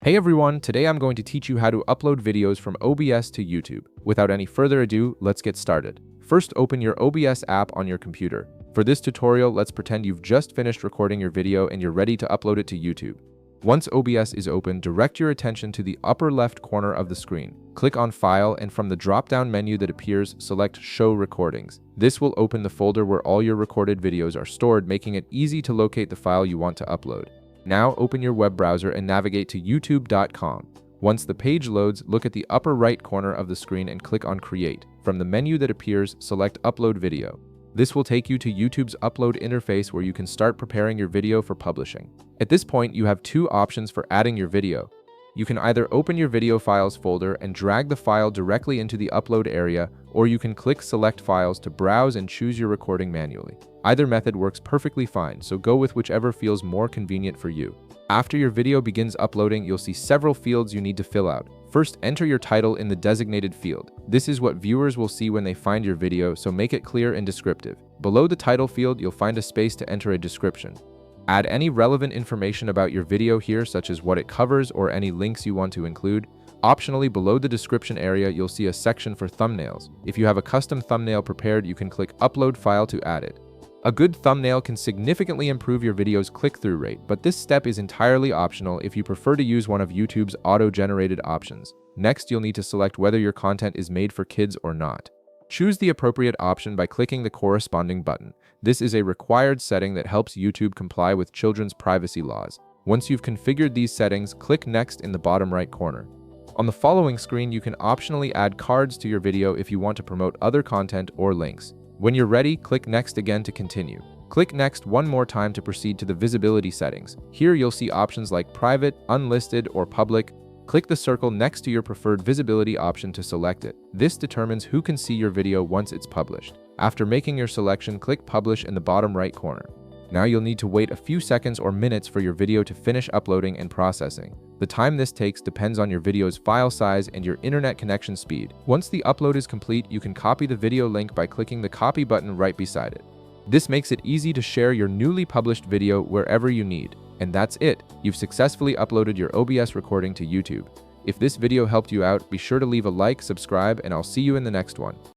Hey everyone, today I'm going to teach you how to upload videos from OBS to YouTube. Without any further ado, let's get started. First, open your OBS app on your computer. For this tutorial, let's pretend you've just finished recording your video and you're ready to upload it to YouTube. Once OBS is open, direct your attention to the upper left corner of the screen. Click on File, and from the drop-down menu that appears, select Show Recordings. This will open the folder where all your recorded videos are stored, making it easy to locate the file you want to upload. Now open your web browser and navigate to youtube.com. Once the page loads, look at the upper right corner of the screen and click on Create. From the menu that appears, select Upload Video. This will take you to YouTube's upload interface where you can start preparing your video for publishing. At this point, you have two options for adding your video. You can either open your video files folder and drag the file directly into the upload area, or you can click Select Files to browse and choose your recording manually. Either method works perfectly fine, so go with whichever feels more convenient for you. After your video begins uploading, you'll see several fields you need to fill out. First, enter your title in the designated field. This is what viewers will see when they find your video, so make it clear and descriptive. Below the title field, you'll find a space to enter a description. Add any relevant information about your video here, such as what it covers or any links you want to include. Optionally, below the description area, you'll see a section for thumbnails. If you have a custom thumbnail prepared, you can click Upload File to add it. A good thumbnail can significantly improve your video's click-through rate, but this step is entirely optional if you prefer to use one of YouTube's auto-generated options. Next, you'll need to select whether your content is made for kids or not. Choose the appropriate option by clicking the corresponding button. This is a required setting that helps YouTube comply with children's privacy laws. Once you've configured these settings, click Next in the bottom right corner. On the following screen, you can optionally add cards to your video if you want to promote other content or links. When you're ready, click Next again to continue. Click Next one more time to proceed to the visibility settings. Here you'll see options like private, unlisted, or public. Click the circle next to your preferred visibility option to select it. This determines who can see your video once it's published. After making your selection, click Publish in the bottom right corner. Now you'll need to wait a few seconds or minutes for your video to finish uploading and processing. The time this takes depends on your video's file size and your internet connection speed. Once the upload is complete, you can copy the video link by clicking the copy button right beside it. This makes it easy to share your newly published video wherever you need. And that's it. You've successfully uploaded your OBS recording to YouTube. If this video helped you out, be sure to leave a like, subscribe, and I'll see you in the next one.